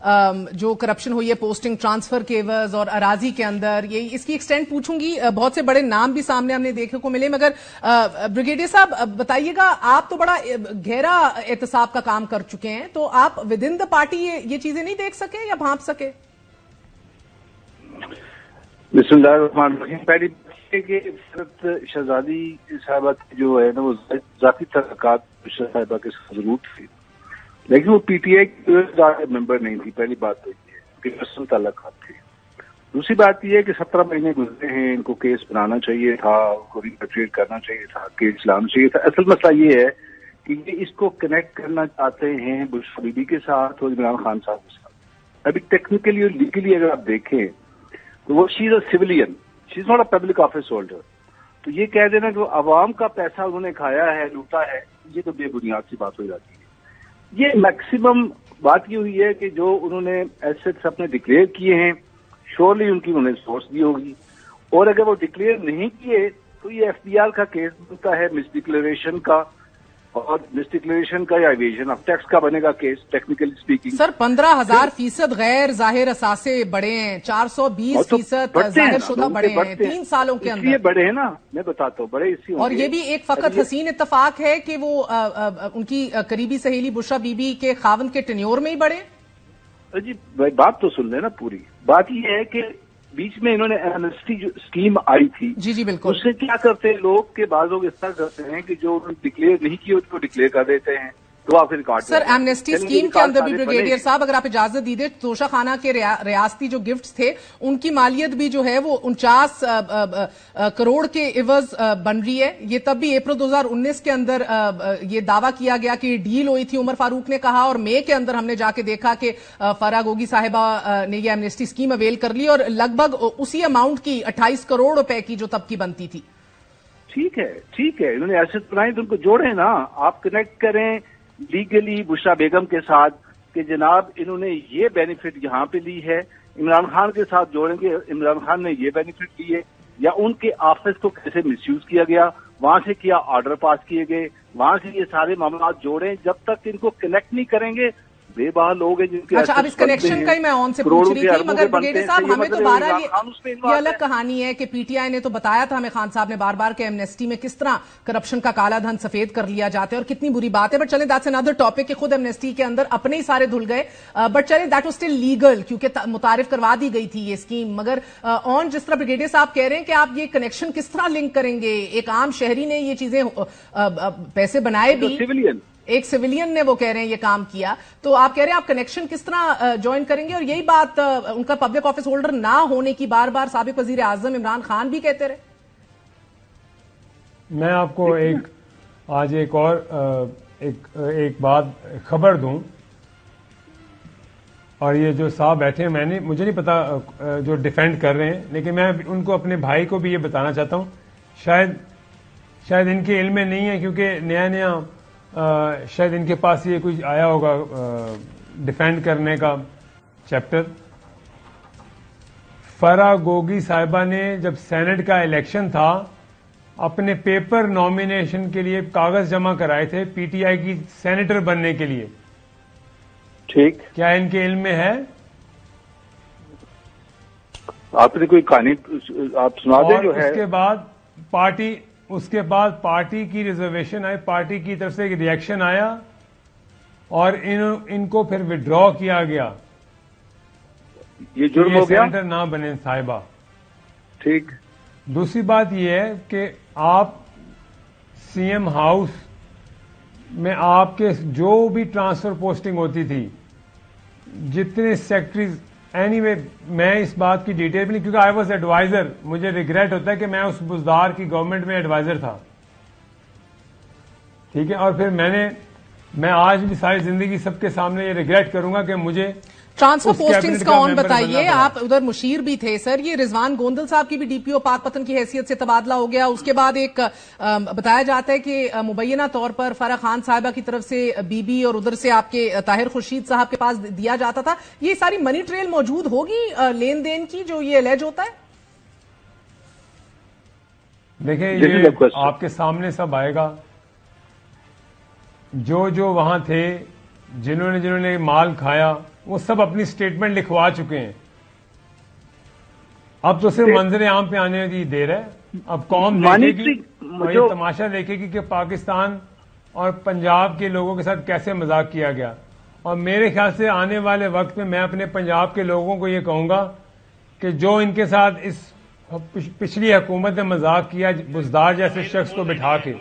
جو کرپشن ہوئی ہے پوسٹنگ ٹرانسفر کے عوض اور اراضی کے اندر، یہ اس کی ایکسٹینٹ پوچھوں گی. بہت سے بڑے نام بھی سامنے ہم نے دیکھنے کو ملے، مگر بریگیڈیئر صاحب بتائیے گا، آپ تو بڑا گہرا احتساب کا کام کر چکے ہیں، تو آپ ود ان دا پارٹی یہ چیزیں نہیں دیکھ سکے یا بھانپ سکے؟ بسم اللہ الرحمن الرحیم. پہلی بات ہے کہ عزت شہزادی صاحبہ جو ہے نا، وہ ذاتی تعلقات صاحبہ کے ساتھ ضرور تھی، لیکن وہ پی ٹی آئی کی ممبر نہیں تھی. پہلی بات تو یہ ہے کہ پرسنل تعلقات تھے. دوسری بات یہ ہے کہ 17 مہینے گزرے ہیں، ان کو کیس بنانا چاہیے تھا، ان کو ریپیٹریٹ کرنا چاہیے تھا، کیس لانا چاہیے تھا. اصل مسئلہ یہ ہے کہ یہ اس کو کنیکٹ کرنا چاہتے ہیں بشرا بی بی کے ساتھ اور عمران خان صاحب کے ساتھ. ابھی ٹیکنیکلی اور لیگلی اگر آپ دیکھیں تو وہ she is a civilian, she is not a public office holder. تو یہ کہہ دینا کہ عوام کا پیسہ انہوں نے کھایا ہے، لوٹا ہے، یہ تو بے بنیاد سی بات ہو جاتی ہے. یہ میکسیمم بات یہ ہوئی ہے کہ جو انہوں نے ایسٹس اپنے ڈکلیئر کیے ہیں، شورلی ان کی انہوں نے سورس دی ہوگی، اور اگر وہ ڈکلیئر نہیں کیے تو یہ ایف بی آر کا کیس بنتا ہے مس ڈکلیریشن کا، اور مس ڈکلیریشن کا یا ایویژن آف ٹیکس کا بنے گا کیس ٹیکنیکلی اسپیکنگ. سر 15,000% غیر ظاہر اثاثے بڑے ہیں، 420% ظاہر شدہ بڑے ہیں 3 سالوں کے اندر. یہ بڑے ہیں نا، میں بتاتا ہوں بڑے اسی. اور یہ بھی ایک فقط حسین اتفاق ہے کہ وہ ان کی قریبی سہیلی بشرا بی بی کے خاوند کے ٹینیور میں ہی بڑے. جی بات تو سن لینا پوری. بات یہ ہے کہ بیچ میں انہوں نے ایمنسٹی جو اسکیم آئی تھی، جی بالکل، اس سے کیا کرتے ہیں لوگ کے بعض لوگ اس طرح کرتے ہیں کہ جو انہوں نے ڈکلیئر نہیں کیے اس کو ڈکلیئر کر دیتے ہیں. سر ایمنسٹی اسکیم کے اندر بھی بریگیڈیئر صاحب اگر آپ اجازت دیجیے، توشہ خانہ کے ریاستی جو گفٹس تھے ان کی مالیت بھی جو ہے وہ 49 کروڑ کے عوض بن رہی ہے. یہ تب بھی اپریل 2019 کے اندر یہ دعویٰ کیا گیا کہ ڈیل ہوئی تھی، عمر فاروق نے کہا، اور مئی کے اندر ہم نے جا کے دیکھا کہ فرح گوگی صاحبہ نے یہ ایمنسٹی اسکیم اویل کر لی اور لگ بھگ اسی اماؤنٹ کی 28 کروڑ روپے کی جو تب کی بنتی تھی. ٹھیک ہے انہوں نے ایسے بنائے تو ان کو جوڑیں نا، آپ کنیکٹ کریں لیگلی بشرا بیگم کے ساتھ کہ جناب انہوں نے یہ بینیفٹ یہاں پہ لی ہے. عمران خان کے ساتھ جوڑیں گے عمران خان نے یہ بینیفٹ لیے، یا ان کے آفس کو کیسے مس یوز کیا گیا، وہاں سے کیا آرڈر پاس کیے گئے، وہاں سے یہ سارے معاملات جوڑیں. جب تک ان کو کنیکٹ نہیں کریں گے بے بہا لوگ ہیں جن کے اچھا اب اس کنیکشن کا ہی میں آن سے پوچھ رہی تھی، مگر بریگیڈیئر صاحب ہمیں تو بہرحال یہ الگ کہانی ہے کہ پی ٹی آئی نے تو بتایا تھا ہمیں، خان صاحب نے بار بار کہ ایمنسٹی میں کس طرح کرپشن کا کالا دھن سفید کر لیا جاتا ہے اور کتنی بری بات ہے. بٹ چلیں دیٹس انادر ٹاپک کہ خود ایمنسٹی کے اندر اپنے ہی سارے دھل گئے. بٹ چلیں دیٹ واز اسٹل لیگل کیونکہ متعارف کروا دی گئی تھی یہ اسکیم. مگر آن جس طرح بریگیڈیئر صاحب کہہ رہے ہیں کہ آپ یہ کنیکشن کس طرح لنک کریں گے، ایک عام شہری نے یہ چیزیں پیسے بنائے بھی، ایک سویلین نے وہ کہہ رہے ہیں یہ کام کیا، تو آپ کہہ رہے ہیں آپ کنیکشن کس طرح جوائن کریں گے؟ اور یہی بات ان کا پبلک آفس ہولڈر نہ ہونے کی بار بار سابق وزیر اعظم عمران خان بھی کہتے رہے. میں آپ کو آج ایک اور ایک بات خبر دوں، اور یہ جو صاحب بیٹھے ہیں مجھے نہیں پتا جو ڈیفینڈ کر رہے ہیں، لیکن میں ان کو اپنے بھائی کو بھی یہ بتانا چاہتا ہوں، شاید ان کے علم میں نہیں ہے کیونکہ نیا شاید ان کے پاس یہ کچھ آیا ہوگا ڈیفینڈ کرنے کا چیپٹر. فرح گوگی صاحبہ نے جب سینٹ کا الیکشن تھا اپنے پیپر نامینیشن کے لیے کاغذ جمع کرائے تھے پی ٹی آئی کی سینیٹر بننے کے لیے. ٹھیک، کیا ان کے علم میں ہے؟ آپ نے کوئی کہانی آپ سنا دیں جو ہے. اس کے بعد پارٹی کی ریزرویشن آئی، پارٹی کی طرف سے ایک ریئیکشن آیا اور ان کو پھر وڈرا کیا گیا. یہ جرم ہو گیا، سینیٹر نہ بنے صاحبہ. ٹھیک. دوسری بات یہ ہے کہ آپ سی ایم ہاؤس میں آپ کے جو بھی ٹرانسفر پوسٹنگ ہوتی تھی، جتنے سیکٹریز، اینی وے میں اس بات کی ڈیٹیل بھی نہیں، کیونکہ آئی واز ایڈوائزر، مجھے ریگریٹ ہوتا ہے کہ میں اس بزدار کی گورنمنٹ میں ایڈوائزر تھا. ٹھیک ہے، اور پھر میں آج بھی ساری زندگی سب کے سامنے یہ ریگریٹ کروں گا کہ مجھے ٹرانسفر پوسٹنگز کا آن بتائیے. آپ ادھر مشیر بھی تھے سر، یہ رضوان گوندل صاحب کی بھی ڈی پی او پاک پتن کی حیثیت سے تبادلہ ہو گیا. اس کے بعد ایک بتایا جاتا ہے کہ مبینہ طور پر فرح خان صاحبہ کی طرف سے بی بی اور ادھر سے آپ کے طاہر خورشید صاحب کے پاس دیا جاتا تھا. یہ ساری منی ٹریل موجود ہوگی لین دین کی جو یہ الیج ہوتا ہے؟ دیکھیں یہ آپ کے سامنے سب آئے گا. جو وہاں تھے، جنہوں نے مال کھایا وہ سب اپنی اسٹیٹمنٹ لکھوا چکے ہیں. اب تو صرف منظر عام پہ آنے کی دیر ہے. اب قوم دیکھے گی اور یہ تماشا دیکھے گی کہ پاکستان اور پنجاب کے لوگوں کے ساتھ کیسے مذاق کیا گیا. اور میرے خیال سے آنے والے وقت میں میں اپنے پنجاب کے لوگوں کو یہ کہوں گا کہ جو ان کے ساتھ اس پچھلی حکومت نے مذاق کیا بزدار جیسے شخص کو بٹھا کے,